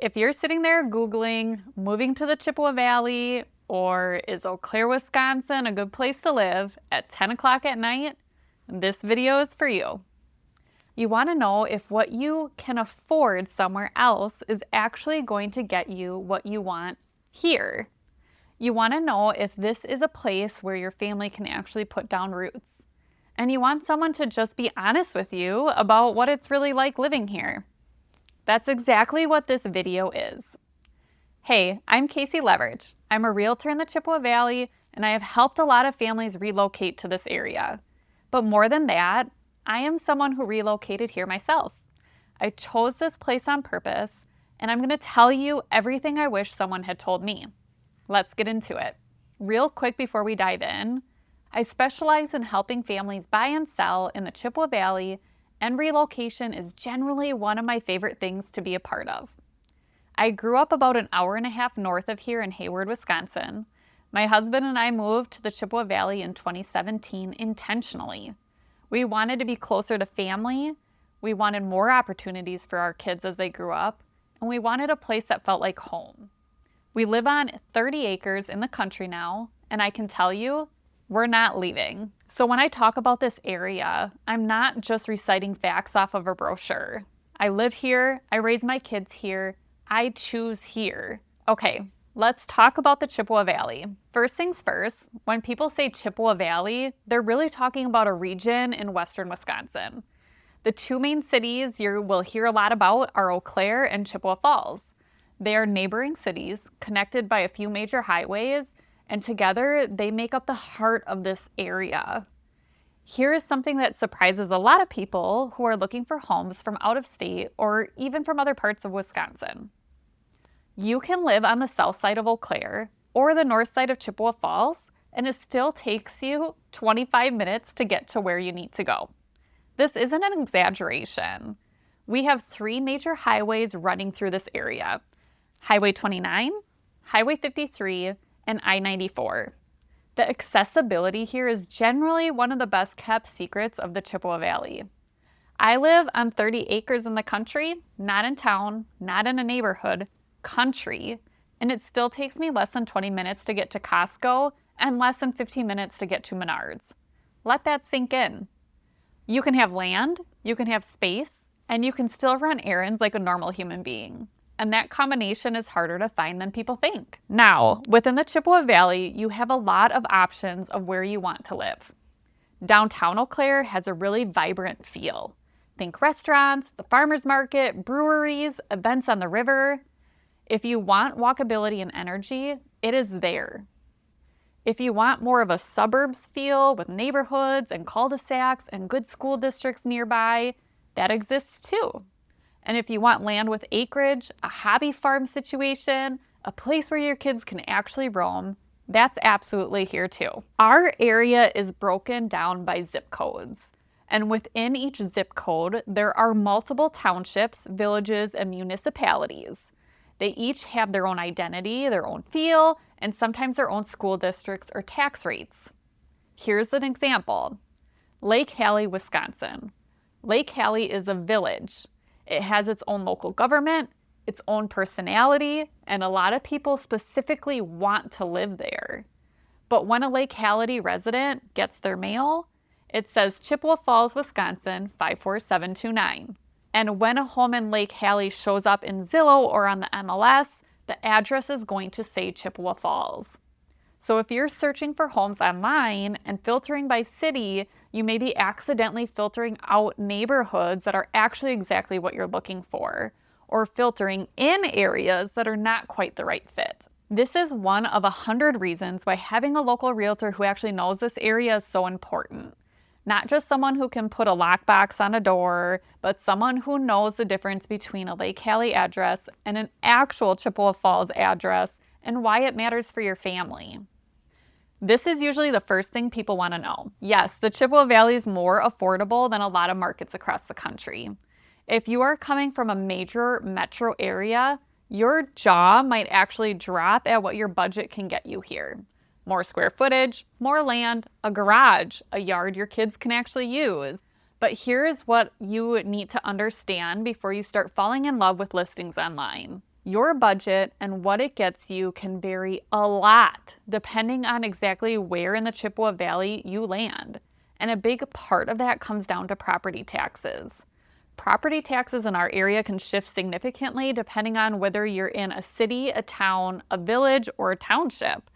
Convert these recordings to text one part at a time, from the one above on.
If you're sitting there Googling moving to the Chippewa Valley or is Eau Claire, Wisconsin a good place to live at 10 o'clock at night, this video is for you. You want to know if what you can afford somewhere else is actually going to get you what you want here. You want to know if this is a place where your family can actually put down roots. And you want someone to just be honest with you about what it's really like living here. That's exactly what this video is. Hey, I'm Casey Levrich. I'm a realtor in the Chippewa Valley, and I have helped a lot of families relocate to this area. But more than that, I am someone who relocated here myself. I chose this place on purpose, and I'm going to tell you everything I wish someone had told me. Let's get into it. Real quick before we dive in, I specialize in helping families buy and sell in the Chippewa Valley, and relocation is generally one of my favorite things to be a part of. I grew up about an hour and a half north of here in Hayward, Wisconsin. My husband and I moved to the Chippewa Valley in 2017 intentionally. We wanted to be closer to family, we wanted more opportunities for our kids as they grew up, and we wanted a place that felt like home. We live on 30 acres in the country now, and I can tell you, we're not leaving. So when I talk about this area, I'm not just reciting facts off of a brochure. I live here, I raise my kids here, I choose here. Okay, let's talk about the Chippewa Valley. First things first, when people say Chippewa Valley, they're really talking about a region in western Wisconsin. The two main cities you will hear a lot about are Eau Claire and Chippewa Falls. They are neighboring cities connected by a few major highways, and together they make up the heart of this area. Here is something that surprises a lot of people who are looking for homes from out of state or even from other parts of Wisconsin. You can live on the south side of Eau Claire or the north side of Chippewa Falls, and it still takes you 25 minutes to get to where you need to go. This isn't an exaggeration. We have three major highways running through this area: Highway 29, Highway 53, and I-94. The accessibility here is generally one of the best kept secrets of the Chippewa Valley. I live on 30 acres in the country, not in town, not in a neighborhood, country, and it still takes me less than 20 minutes to get to Costco and less than 15 minutes to get to Menards. Let that sink in. You can have land, you can have space, and you can still run errands like a normal human being. And that combination is harder to find than people think. Now, within the Chippewa Valley, you have a lot of options of where you want to live. Downtown Eau Claire has a really vibrant feel. Think restaurants, the farmers market, breweries, events on the river. If you want walkability and energy, it is there. If you want more of a suburbs feel with neighborhoods and cul-de-sacs and good school districts nearby, that exists too. And if you want land with acreage, a hobby farm situation, a place where your kids can actually roam, that's absolutely here too. Our area is broken down by zip codes. And within each zip code, there are multiple townships, villages, and municipalities. They each have their own identity, their own feel, and sometimes their own school districts or tax rates. Here's an example. Lake Hallie, Wisconsin. Lake Hallie is a village. It has its own local government, its own personality, and a lot of people specifically want to live there. But when a Lake Hallie resident gets their mail, it says Chippewa Falls, Wisconsin 54729. And when a home in Lake Hallie shows up in Zillow or on the MLS, the address is going to say Chippewa Falls. So if you're searching for homes online and filtering by city, you may be accidentally filtering out neighborhoods that are actually exactly what you're looking for, or filtering in areas that are not quite the right fit. This is one of 100 reasons why having a local realtor who actually knows this area is so important. Not just someone who can put a lockbox on a door, but someone who knows the difference between a Lake Hallie address and an actual Chippewa Falls address and why it matters for your family. This is usually the first thing people want to know. Yes, the Chippewa Valley is more affordable than a lot of markets across the country. If you are coming from a major metro area, your jaw might actually drop at what your budget can get you here. More square footage, more land, a garage, a yard your kids can actually use. But here's what you need to understand before you start falling in love with listings online. Your budget and what it gets you can vary a lot depending on exactly where in the Chippewa Valley you land. And a big part of that comes down to property taxes. Property taxes in our area can shift significantly depending on whether you're in a city, a town, a village, or a township.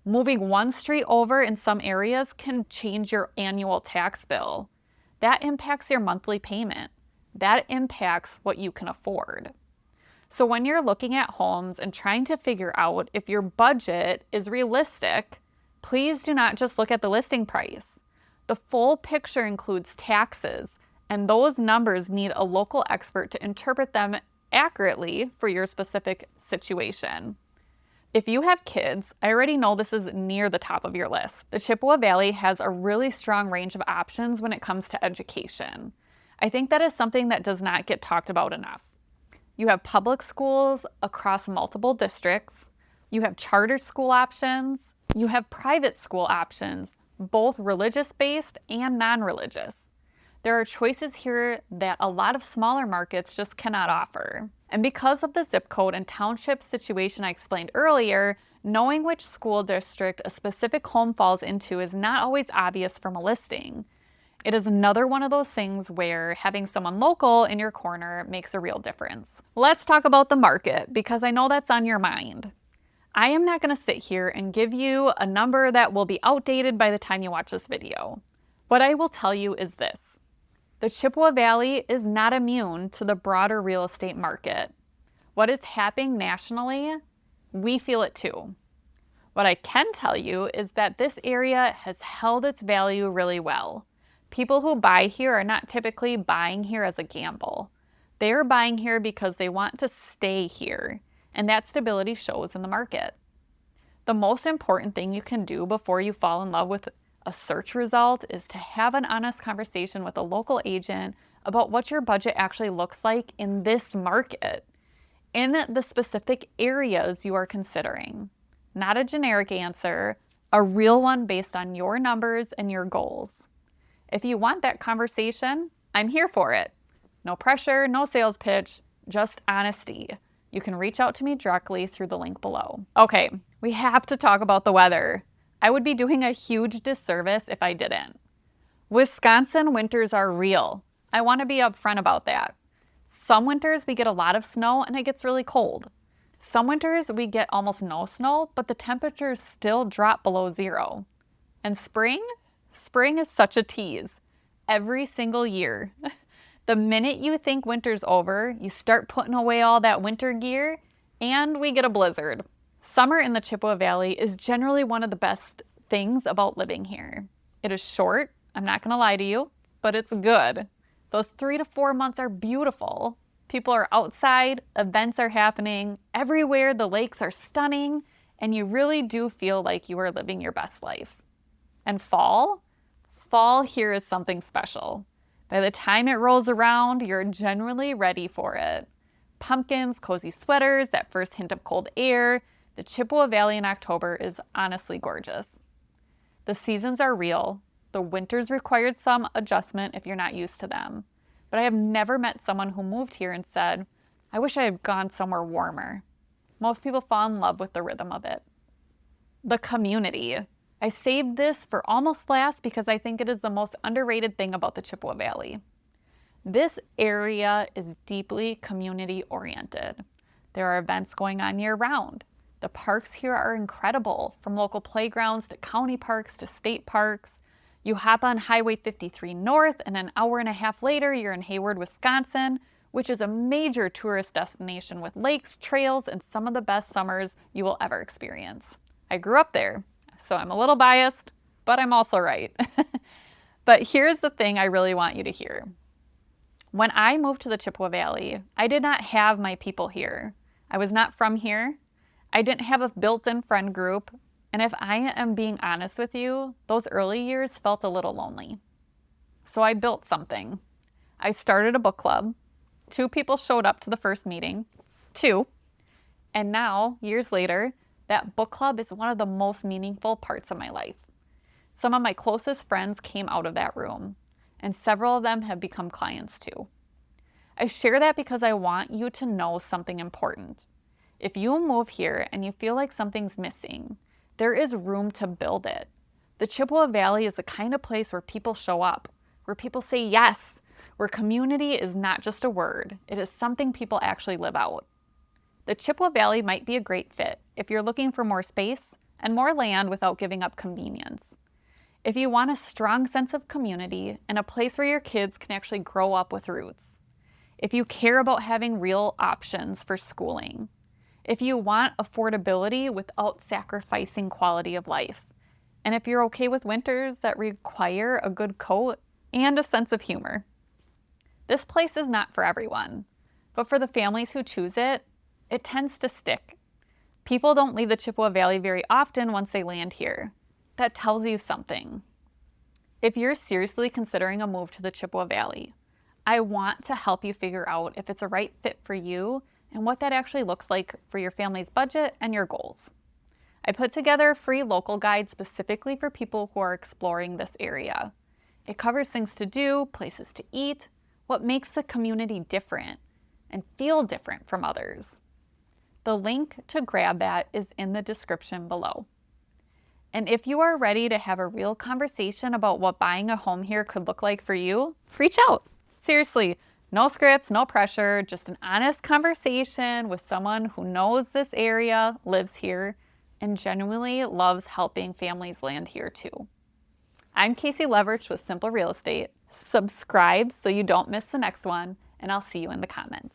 Moving one street over in some areas can change your annual tax bill. That impacts your monthly payment. That impacts what you can afford. So when you're looking at homes and trying to figure out if your budget is realistic, please do not just look at the listing price. The full picture includes taxes, and those numbers need a local expert to interpret them accurately for your specific situation. If you have kids, I already know this is near the top of your list. The Chippewa Valley has a really strong range of options when it comes to education. I think that is something that does not get talked about enough. You have public schools across multiple districts. You have charter school options. You have private school options, both religious-based and non-religious. There are choices here that a lot of smaller markets just cannot offer. And because of the zip code and township situation I explained earlier, knowing which school district a specific home falls into is not always obvious from a listing. It is another one of those things where having someone local in your corner makes a real difference. Let's talk about the market, because I know that's on your mind. I am not going to sit here and give you a number that will be outdated by the time you watch this video. What I will tell you is this. The Chippewa Valley is not immune to the broader real estate market. What is happening nationally, we feel it too. What I can tell you is that this area has held its value really well. People who buy here are not typically buying here as a gamble. They are buying here because they want to stay here, and that stability shows in the market. The most important thing you can do before you fall in love with a search result is to have an honest conversation with a local agent about what your budget actually looks like in this market, in the specific areas you are considering. Not a generic answer, a real one based on your numbers and your goals. If you want that conversation, I'm here for it. No pressure, no sales pitch, just honesty. You can reach out to me directly through the link below. Okay, we have to talk about the weather. I would be doing a huge disservice if I didn't. Wisconsin winters are real. I want to be upfront about that. Some winters we get a lot of snow and it gets really cold. Some winters we get almost no snow, but the temperatures still drop below zero. And spring? Spring is such a tease. Every single year. The minute you think winter's over, you start putting away all that winter gear and we get a blizzard. Summer in the Chippewa Valley is generally one of the best things about living here. It is short, I'm not going to lie to you, but it's good. Those 3 to 4 months are beautiful. People are outside, events are happening, everywhere the lakes are stunning, and you really do feel like you are living your best life. And fall? Fall here is something special. By the time it rolls around, you're generally ready for it. Pumpkins, cozy sweaters, that first hint of cold air. The Chippewa Valley in October is honestly gorgeous. The seasons are real. The winters required some adjustment if you're not used to them. But I have never met someone who moved here and said, I wish I had gone somewhere warmer. Most people fall in love with the rhythm of it. The community. I saved this for almost last because I think it is the most underrated thing about the Chippewa Valley. This area is deeply community oriented. There are events going on year round. The parks here are incredible, from local playgrounds to county parks to state parks. You hop on Highway 53 North and an hour and a half later you're in Hayward, Wisconsin, which is a major tourist destination with lakes, trails, and some of the best summers you will ever experience. I grew up there, so I'm a little biased, but I'm also right. But here's the thing I really want you to hear. When I moved to the Chippewa Valley, I did not have my people here. I was not from here. I didn't have a built-in friend group, and if I am being honest with you, those early years felt a little lonely. So I built something. I started a book club. 2 people showed up to the first meeting. 2. And now, years later, that book club is one of the most meaningful parts of my life. Some of my closest friends came out of that room, and several of them have become clients too. I share that because I want you to know something important. If you move here and you feel like something's missing, there is room to build it. The Chippewa Valley is the kind of place where people show up, where people say yes, where community is not just a word, it is something people actually live out. The Chippewa Valley might be a great fit if you're looking for more space and more land without giving up convenience. If you want a strong sense of community and a place where your kids can actually grow up with roots. If you care about having real options for schooling. If you want affordability without sacrificing quality of life. And if you're okay with winters that require a good coat and a sense of humor. This place is not for everyone, but for the families who choose it, it tends to stick. People don't leave the Chippewa Valley very often once they land here. That tells you something. If you're seriously considering a move to the Chippewa Valley, I want to help you figure out if it's a right fit for you and what that actually looks like for your family's budget and your goals. I put together a free local guide specifically for people who are exploring this area. It covers things to do, places to eat, what makes the community different and feel different from others. The link to grab that is in the description below. And if you are ready to have a real conversation about what buying a home here could look like for you, reach out. Seriously, no scripts, no pressure, just an honest conversation with someone who knows this area, lives here, and genuinely loves helping families land here too. I'm Casey Levrich with Symple Real Estate. Subscribe so you don't miss the next one, and I'll see you in the comments.